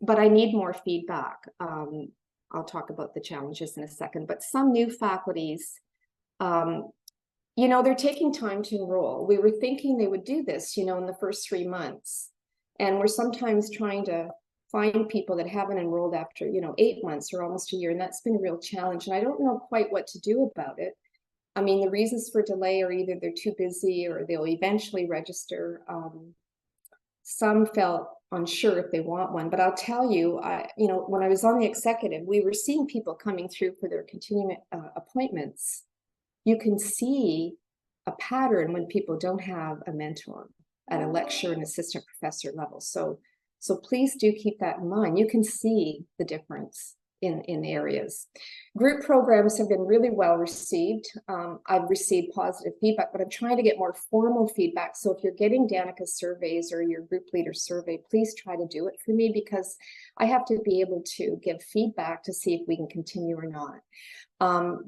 But I need more feedback. I'll talk about the challenges in a second, but some new faculties, you know, they're taking time to enroll. We were thinking they would do this, you know, in the first 3 months. And we're sometimes trying to find people that haven't enrolled after, you know, 8 months or almost a year. And that's been a real challenge. And I don't know quite what to do about it. I mean, the reasons for delay are either they're too busy or they'll eventually register. Some felt unsure if they want one, but I'll tell you, when I was on the executive, we were seeing people coming through for their continuing appointments. You can see a pattern when people don't have a mentor at a lecturer and assistant professor level. So please do keep that in mind. You can see the difference in areas. Group programs have been really well received. I've received positive feedback, but I'm trying to get more formal feedback. So if you're getting Danica's surveys or your group leader survey, please try to do it for me, because I have to be able to give feedback to see if we can continue or not.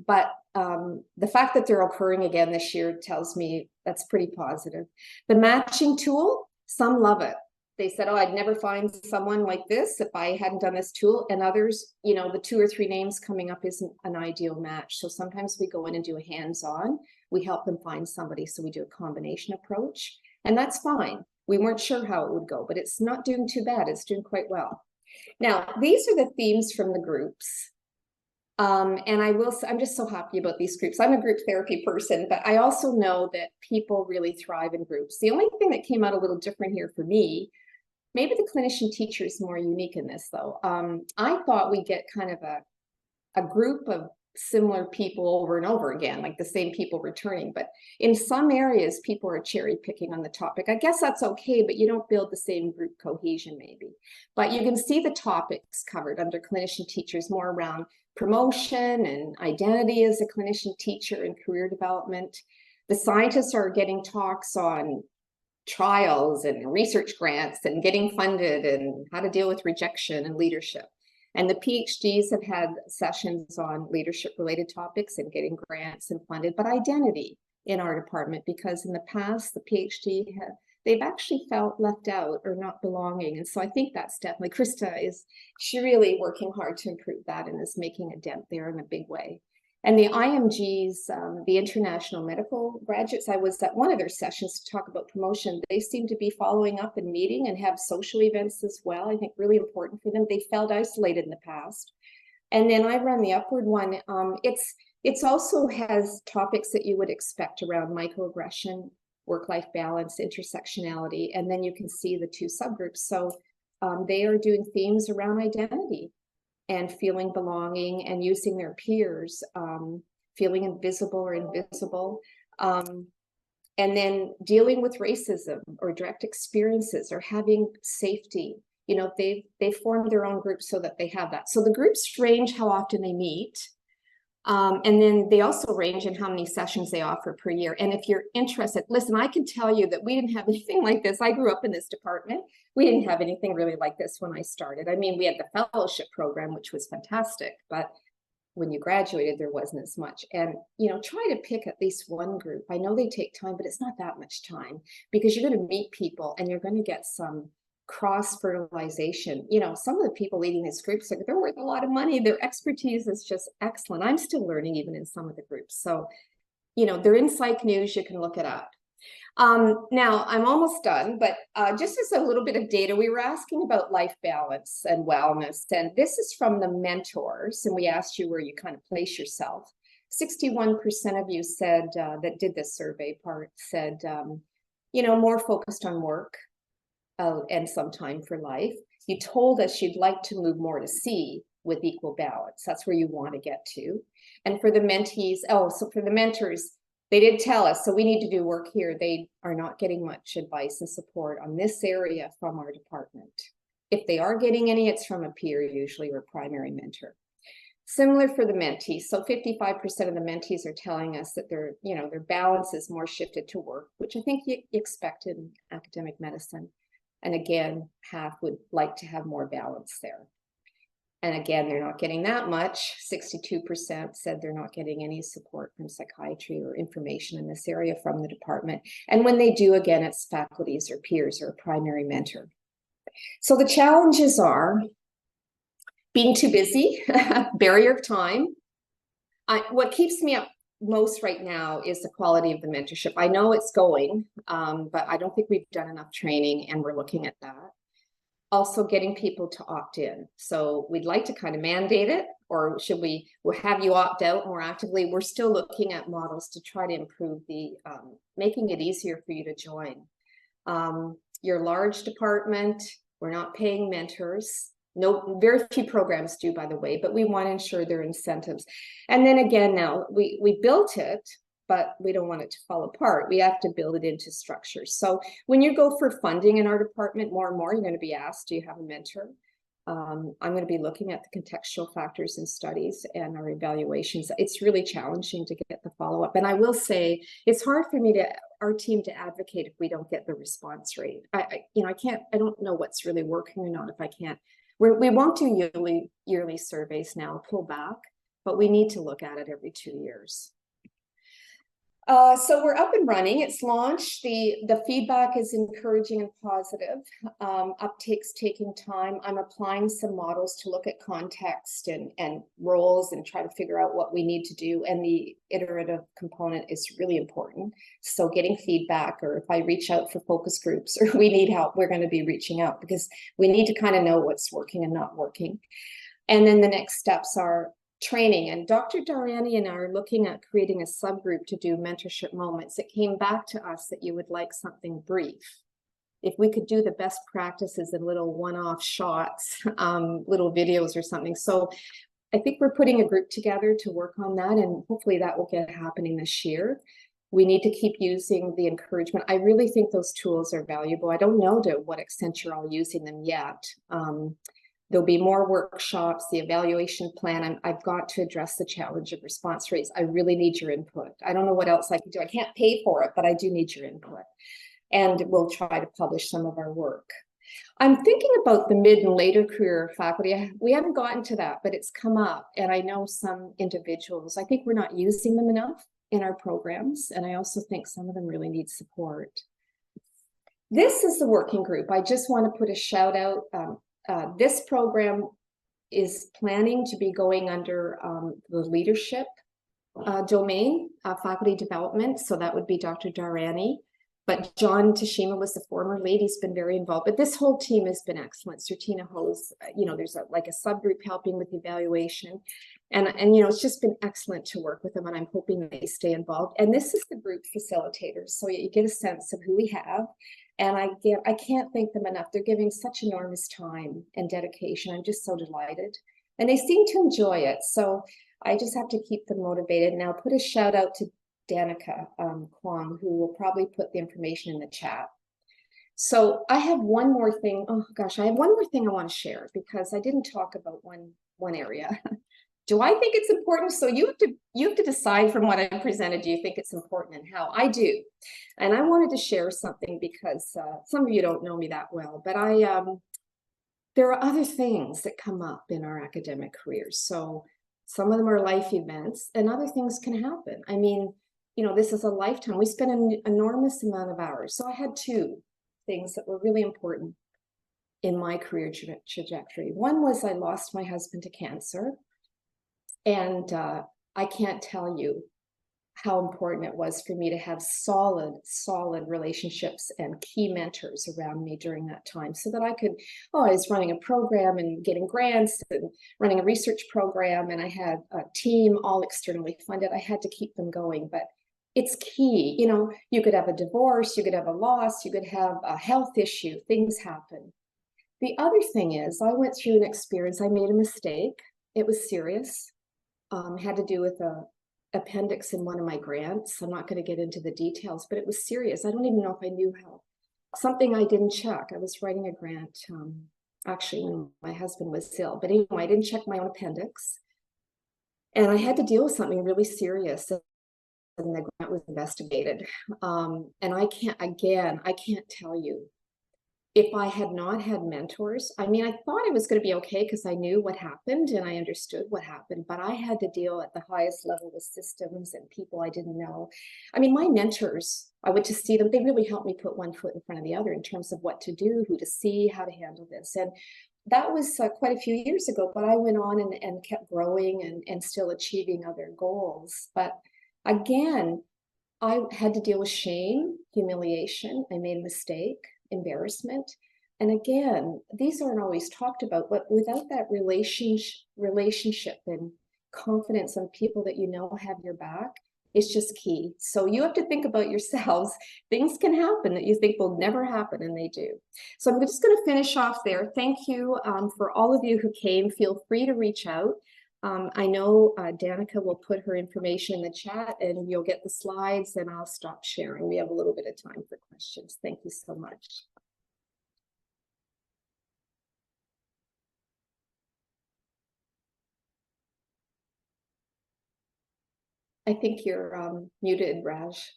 But the fact that they're occurring again this year tells me that's pretty positive. The matching tool, some love it. They said, oh, I'd never find someone like this if I hadn't done this tool. And others, the 2 or 3 names coming up isn't an ideal match. So sometimes we go in and do a hands-on. We help them find somebody. So we do a combination approach. And that's fine. We weren't sure how it would go, but it's not doing too bad. It's doing quite well. Now, these are the themes from the groups. And I'm just so happy about these groups. I'm a group therapy person, but I also know that people really thrive in groups. The only thing that came out a little different here for me, maybe the clinician teacher is more unique in this though. I thought we'd get kind of a group of similar people over and over again, like the same people returning, but in some areas, people are cherry picking on the topic. I guess that's okay, but you don't build the same group cohesion maybe. But you can see the topics covered under clinician teachers more around promotion and identity as a clinician teacher and career development. The scientists are getting talks on trials and research grants and getting funded and how to deal with rejection and leadership. And the PhDs have had sessions on leadership related topics and getting grants and funded, but identity in our department, because in the past, the PhD they've actually felt left out or not belonging. And so I think that's definitely, she's really working hard to improve that and is making a dent there in a big way. And the IMGs, the International Medical Graduates, I was at one of their sessions to talk about promotion. They seem to be following up and meeting and have social events as well. I think really important for them. They felt isolated in the past. And then I run the Upward one. It's also has topics that you would expect around microaggression, work-life balance, intersectionality, and then you can see the 2 subgroups. So they are doing themes around identity and feeling belonging and using their peers, feeling invisible or invisible, and then dealing with racism or direct experiences or having safety. They formed their own groups so that they have that. So the groups range how often they meet. And then they also range in how many sessions they offer per year. And if you're interested, listen, I can tell you that we didn't have anything like this. I grew up in this department. We didn't have anything really like this when I started. I mean, we had the fellowship program, which was fantastic, but when you graduated, there wasn't as much. And, try to pick at least one group. I know they take time, but it's not that much time, because you're going to meet people and you're going to get some cross-fertilization. Some of the people leading these groups, they're worth a lot of money. Their expertise is just excellent. I'm still learning even in some of the groups. So, they're in Psych News. You can look it up. Now, I'm almost done, but just as a little bit of data, we were asking about life balance and wellness. And this is from the mentors. And we asked you where you kind of place yourself. 61% of you said, that did this survey part, said, more focused on work. And some time for life. You told us you'd like to move more to C with equal balance. That's where you want to get to. And for the mentees, so for the mentors, they did tell us, so we need to do work here. They are not getting much advice and support on this area from our department. If they are getting any, it's from a peer usually or primary mentor. Similar for the mentees. So 55% of the mentees are telling us that their balance is more shifted to work, which I think you expect in academic medicine. And again, half would like to have more balance there. And again, they're not getting that much. 62% said they're not getting any support from psychiatry or information in this area from the department. And when they do, again, it's faculties or peers or a primary mentor. So the challenges are being too busy, barrier of time. What keeps me up most right now is the quality of the mentorship. I know it's going, but I don't think we've done enough training, and we're looking at that. also getting people to opt in. So we'd like to kind of mandate it, or should we'll have you opt out more actively. We're still looking at models to try to improve the making it easier for you to join. Your large department, we're not paying mentors. No, very few programs do, by the way, but we want to ensure their incentives. And then again, now we built it, but we don't want it to fall apart. We have to build it into structures. So when you go for funding in our department, more and more, you're going to be asked, do you have a mentor? I'm going to be looking at the contextual factors in studies and our evaluations. It's really challenging to get the follow-up. And I will say, it's hard for me our team to advocate if we don't get the response rate. I don't know what's really working or not if I can't. We won't do yearly surveys now, pull back, but we need to look at it every 2 years. So we're up and running. It's launched. The feedback is encouraging and positive. Uptake's taking time. I'm applying some models to look at context and roles and try to figure out what we need to do. And the iterative component is really important. So getting feedback, or if I reach out for focus groups or we need help, we're going to be reaching out because we need to kind of know what's working and not working. And then the next steps are training, and Dr. Darani and I are looking at creating a subgroup to do mentorship moments. It came back to us that you would like something brief. If we could do the best practices in little one-off shots, little videos or something. So I think we're putting a group together to work on that, and hopefully that will get happening this year. We need to keep using the encouragement. I really think those tools are valuable. I don't know to what extent you're all using them yet. There'll be more workshops, the evaluation plan. I've got to address the challenge of response rates. I really need your input. I don't know what else I can do. I can't pay for it, but I do need your input. And we'll try to publish some of our work. I'm thinking about the mid and later career faculty. We haven't gotten to that, but it's come up. And I know some individuals, I think we're not using them enough in our programs. And I also think some of them really need support. This is the working group. I just want to put a shout out. This program is planning to be going under the leadership domain, faculty development. So that would be Dr. Darani. But John Tashima was the former lead. He's been very involved. But this whole team has been excellent. Sertina Hose, there's like a subgroup helping with evaluation. And it's just been excellent to work with them. And I'm hoping they stay involved. And this is the group facilitators. So you get a sense of who we have. And I can't thank them enough. They're giving such enormous time and dedication. I'm just so delighted. And they seem to enjoy it. So I just have to keep them motivated. And I'll put a shout out to Danica Kwong, who will probably put the information in the chat. So I have one more thing. Oh gosh, I have one more thing I want to share because I didn't talk about one area. Do I think it's important? So you have to decide from what I presented, do you think it's important and how? I do. And I wanted to share something because some of you don't know me that well, but there are other things that come up in our academic careers. So some of them are life events and other things can happen. I mean, this is a lifetime. We spend an enormous amount of hours. So I had two things that were really important in my career trajectory. One was I lost my husband to cancer. And I can't tell you how important it was for me to have solid relationships and key mentors around me during that time so that I was running a program and getting grants and running a research program. And I had a team all externally funded. I had to keep them going, but it's key. You could have a divorce, you could have a loss, you could have a health issue, things happen. The other thing is I went through an experience, I made a mistake. It was serious. Had to do with a appendix in one of my grants. I'm not going to get into the details, but it was serious. I don't even know if I knew how. Something I didn't check. I was writing a grant, actually when my husband was ill, but anyway, I didn't check my own appendix. And I had to deal with something really serious. And the grant was investigated. And I can't tell you. If I had not had mentors, I thought it was going to be okay because I knew what happened and I understood what happened, but I had to deal at the highest level with systems and people I didn't know. My mentors, I went to see them. They really helped me put one foot in front of the other in terms of what to do, who to see, how to handle this. And that was quite a few years ago, but I went on and kept growing and still achieving other goals. But again, I had to deal with shame, humiliation. I made a mistake. Embarrassment. And again, these aren't always talked about, but without that relationship and confidence on people that you know have your back, it's just key. So you have to think about yourselves. Things can happen that you think will never happen, and they do. So I'm just going to finish off there. Thank you for all of you who came. Feel free to reach out. I know Danica will put her information in the chat, and you'll get the slides, and I'll stop sharing. We have a little bit of time for questions. Thank you so much. I think you're muted, Raj.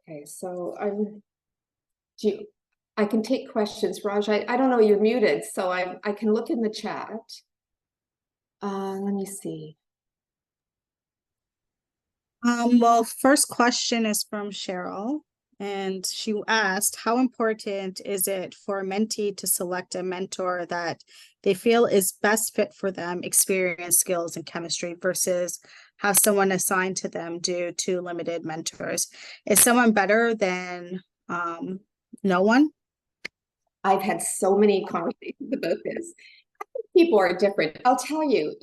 Okay, so I can take questions, Raj. I don't know, you're muted, so I can look in the chat. Let me see. Well, first question is from Cheryl, and she asked, how important is it for a mentee to select a mentor that they feel is best fit for them, experience, skills, and chemistry, versus have someone assigned to them due to limited mentors? Is someone better than no one? I've had so many conversations about this. People are different. I'll tell you,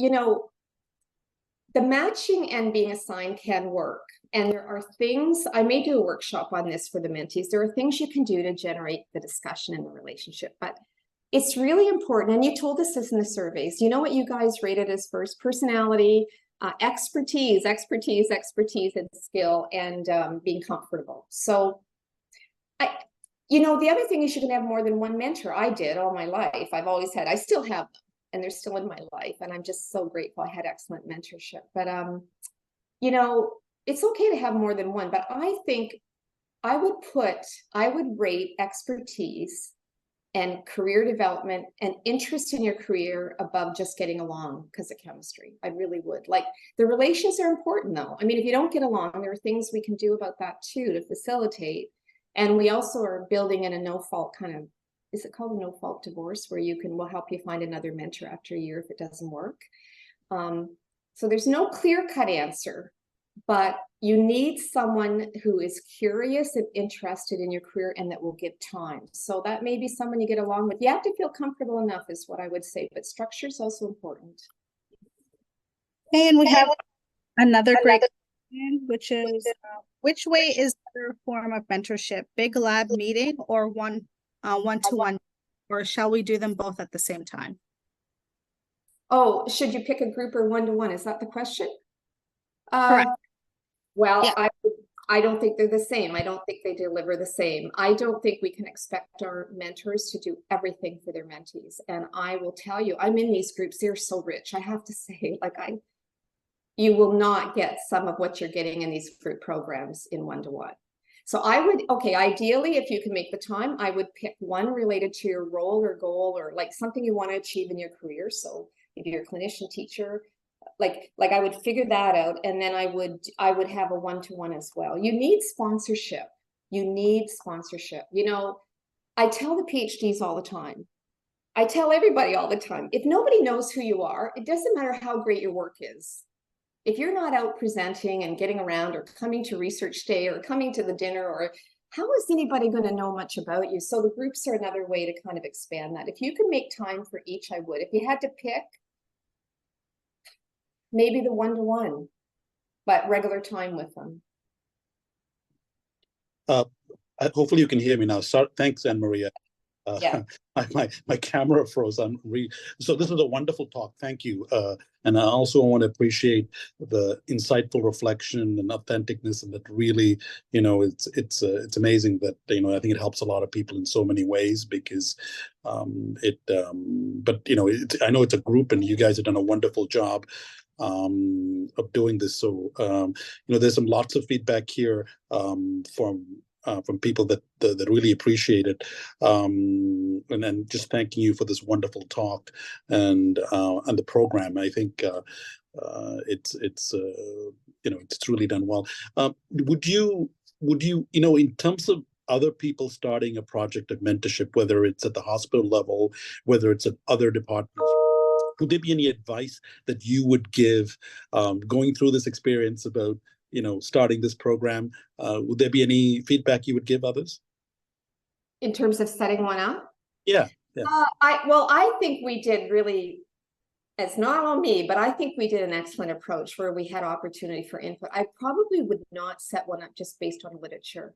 the matching and being assigned can work. And there are things, I may do a workshop on this for the mentees. There are things you can do to generate the discussion in the relationship, but it's really important. And you told us this in the surveys. You know what you guys rated as first? Personality, expertise, and skill, and being comfortable. So the other thing is you can have more than one mentor. I did all my life. I still have them, and they're still in my life. And I'm just so grateful I had excellent mentorship. But, it's okay to have more than one. But I think I would rate expertise and career development and interest in your career above just getting along because of chemistry. I really would. Like, the relations are important, though. I mean, if you don't get along, there are things we can do about that too to facilitate. And we also are building in a no-fault kind of, is it called a no-fault divorce, where we'll help you find another mentor after a year if it doesn't work. So there's no clear-cut answer, but you need someone who is curious and interested in your career and that will give time. So that may be someone you get along with. You have to feel comfortable enough is what I would say, but structure is also important. And we have another great question, which is, which way is the form of mentorship? Big lab meeting or one-to-one, or shall we do them both at the same time? Oh, should you pick a group or one-to-one? Is that the question? Correct. Well, Yeah. I don't think they're the same. I don't think they deliver the same. I don't think we can expect our mentors to do everything for their mentees. And I will tell you, I'm in these groups. They're so rich. I have to say, you will not get some of what you're getting in these group programs in one-to-one. So ideally, if you can make the time, I would pick one related to your role or goal, or like something you want to achieve in your career. So if you're a clinician, teacher, like I would figure that out, and then I would have a one-to-one as well. You need sponsorship. I tell the PhDs all the time. I tell everybody all the time. If nobody knows who you are, it doesn't matter how great your work is. If you're not out presenting and getting around or coming to research day or coming to the dinner, or how is anybody going to know much about you? So the groups are another way to kind of expand that. If you can make time for each, I would. If you had to pick, maybe the one-to-one, but regular time with them. Hopefully you can hear me now. Thanks, Anne Maria. Yeah. My camera froze. So this was a wonderful talk. Thank you. And I also want to appreciate the insightful reflection and authenticness, and that really, it's amazing that, I think it helps a lot of people in so many ways, because I know it's a group, and you guys have done a wonderful job of doing this. So, there's lots of feedback here from people that really appreciate it, and then just thanking you for this wonderful talk and the program. I think it's really done well. Would you would you, in terms of other people starting a project of mentorship, whether it's at the hospital level, whether it's at other departments, would there be any advice that you would give going through this experience about, starting this program? Would there be any feedback you would give others? In terms of setting one up? Yeah. I think we did really, it's not on me, but I think we did an excellent approach where we had opportunity for input. I probably would not set one up just based on literature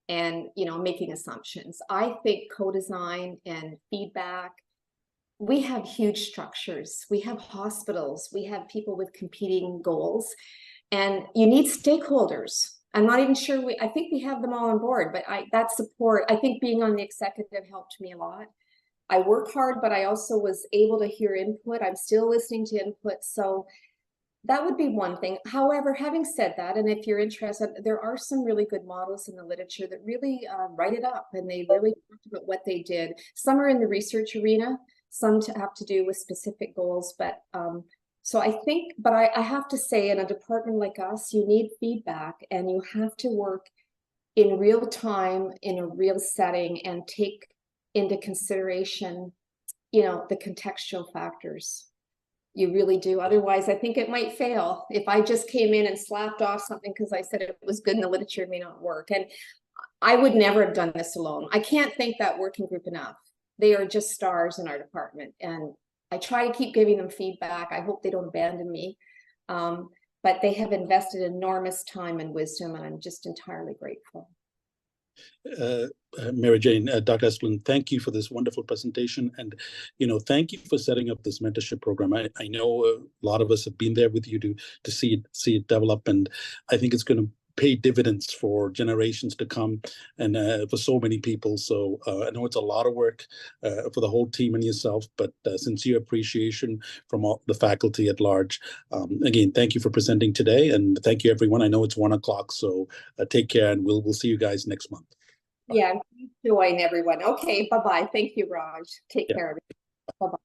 and, making assumptions. I think co-design and feedback, we have huge structures. We have hospitals. We have people with competing goals, and you need stakeholders. I'm not even sure I think we have them all on board, but that support, I think being on the executive helped me a lot. I work hard, but I also was able to hear input. I'm still listening to input. So that would be one thing. However, having said that, and if you're interested, there are some really good models in the literature that really write it up, and they really talked about what they did. Some are in the research arena, some have to do with specific goals. But so I think, but I have to say, in a department like us, you need feedback, and you have to work in real time, in a real setting, and take into consideration, the contextual factors. You really do. Otherwise, I think it might fail. If I just came in and slapped off something because I said it was good in the literature, it may not work. And I would never have done this alone. I can't thank that working group enough. They are just stars in our department. And I try to keep giving them feedback. I hope they don't abandon me. But they have invested enormous time and wisdom, and I'm just entirely grateful. Mary Jane, Dr. Esplen, thank you for this wonderful presentation, and thank you for setting up this mentorship program. I know a lot of us have been there with you to see it develop, and I think it's going to pay dividends for generations to come, and for so many people. So I know it's a lot of work for the whole team and yourself, but sincere appreciation from all the faculty at large. Again, thank you for presenting today, and thank you, everyone. I know it's 1 o'clock, so take care, and we'll see you guys next month. Yeah, I'm enjoying everyone. Okay, bye-bye. Thank you, Raj. Take care. Bye-bye.